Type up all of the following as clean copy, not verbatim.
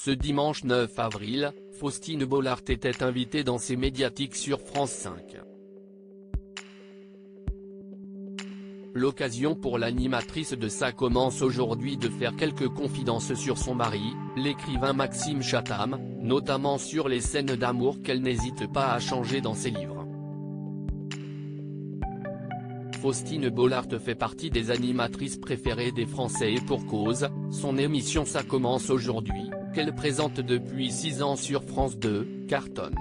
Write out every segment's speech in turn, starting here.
Ce dimanche 9 avril, Faustine Bollaert était invitée dans ses médiatiques sur France 5. L'occasion pour l'animatrice de Ça commence aujourd'hui de faire quelques confidences sur son mari, l'écrivain Maxime Chatham, notamment sur les scènes d'amour qu'elle n'hésite pas à changer dans ses livres. Faustine Bollaert fait partie des animatrices préférées des Français et pour cause, son émission Ça commence aujourd'hui, qu'elle présente depuis 6 ans sur France 2, cartonne.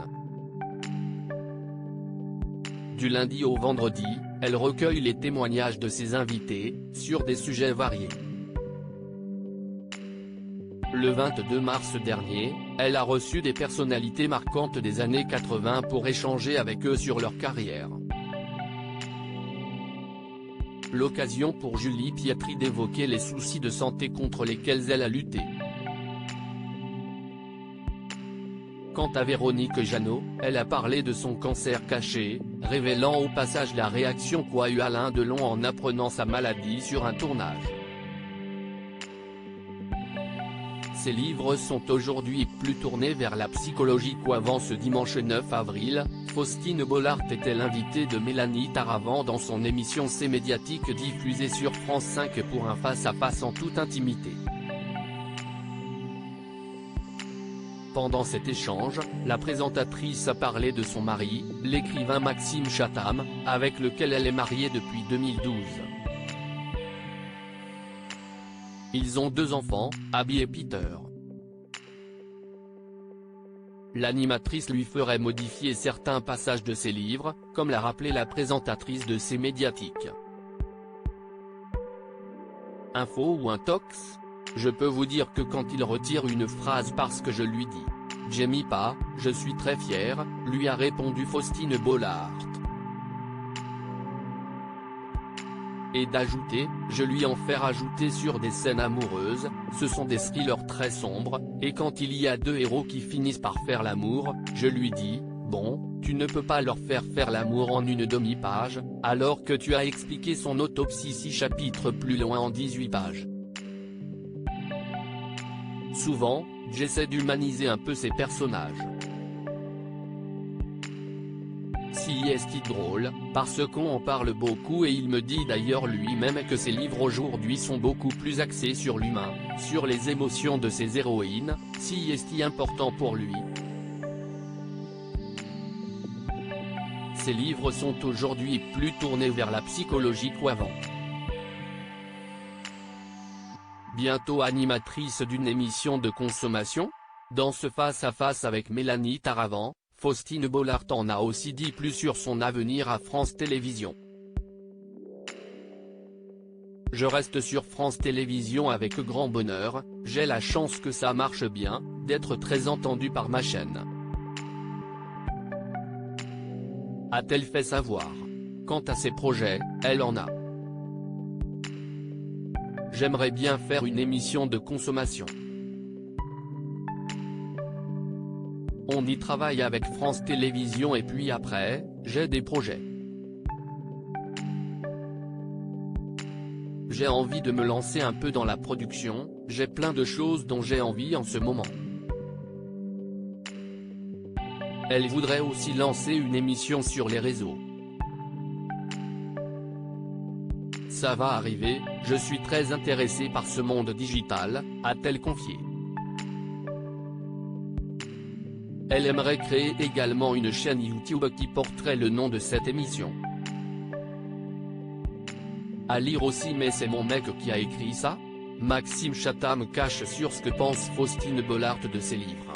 Du lundi au vendredi, elle recueille les témoignages de ses invités, sur des sujets variés. Le 22 mars dernier, elle a reçu des personnalités marquantes des années 80 pour échanger avec eux sur leur carrière. L'occasion pour Julie Pietri d'évoquer les soucis de santé contre lesquels elle a lutté. Quant à Véronique Jeannot, elle a parlé de son cancer caché, révélant au passage la réaction qu'a eue Alain Delon en apprenant sa maladie sur un tournage. Ses livres sont aujourd'hui plus tournés vers la psychologie qu'avant. Ce dimanche 9 avril, Faustine Bollaert était l'invitée de Mélanie Taravant dans son émission C'est médiatique diffusée sur France 5 pour un face-à-face en toute intimité. Pendant cet échange, la présentatrice a parlé de son mari, l'écrivain Maxime Chatham, avec lequel elle est mariée depuis 2012. Ils ont 2 enfants, Abby et Peter. L'animatrice lui ferait modifier certains passages de ses livres, comme l'a rappelé la présentatrice de C'est médiatique. Info ou intox ? Je peux vous dire que quand il retire une phrase parce que je lui dis « J'aime pas, je suis très fière », lui a répondu Faustine Bollaert. Et d'ajouter « Je lui en fais rajouter sur des scènes amoureuses, ce sont des thrillers très sombres, et quand il y a 2 héros qui finissent par faire l'amour, je lui dis « Bon, tu ne peux pas leur faire l'amour en une demi-page, alors que tu as expliqué son autopsie 6 chapitres plus loin en 18 pages. » Souvent, j'essaie d'humaniser un peu ces personnages. Si est drôle, parce qu'on en parle beaucoup et il me dit d'ailleurs lui-même que ses livres aujourd'hui sont beaucoup plus axés sur l'humain, sur les émotions de ses héroïnes, si est important pour lui. Ses livres sont aujourd'hui plus tournés vers la psychologie qu'avant. Bientôt animatrice d'une émission de consommation ? Dans ce face-à-face avec Mélanie Taravant, Faustine Bollaert en a aussi dit plus sur son avenir à France Télévisions. Je reste sur France Télévisions avec grand bonheur, j'ai la chance que ça marche bien, d'être très entendue par ma chaîne. A-t-elle fait savoir. Quant à ses projets, elle en a. J'aimerais bien faire une émission de consommation. On y travaille avec France Télévisions et puis après, j'ai des projets. J'ai envie de me lancer un peu dans la production, j'ai plein de choses dont j'ai envie en ce moment. Elle voudrait aussi lancer une émission sur les réseaux. Ça va arriver, je suis très intéressée par ce monde digital, a-t-elle confié. Elle aimerait créer également une chaîne YouTube qui porterait le nom de cette émission. À lire aussi mais c'est mon mec qui a écrit ça ? Maxime Chatham cache sur ce que pense Faustine Bollaert de ses livres.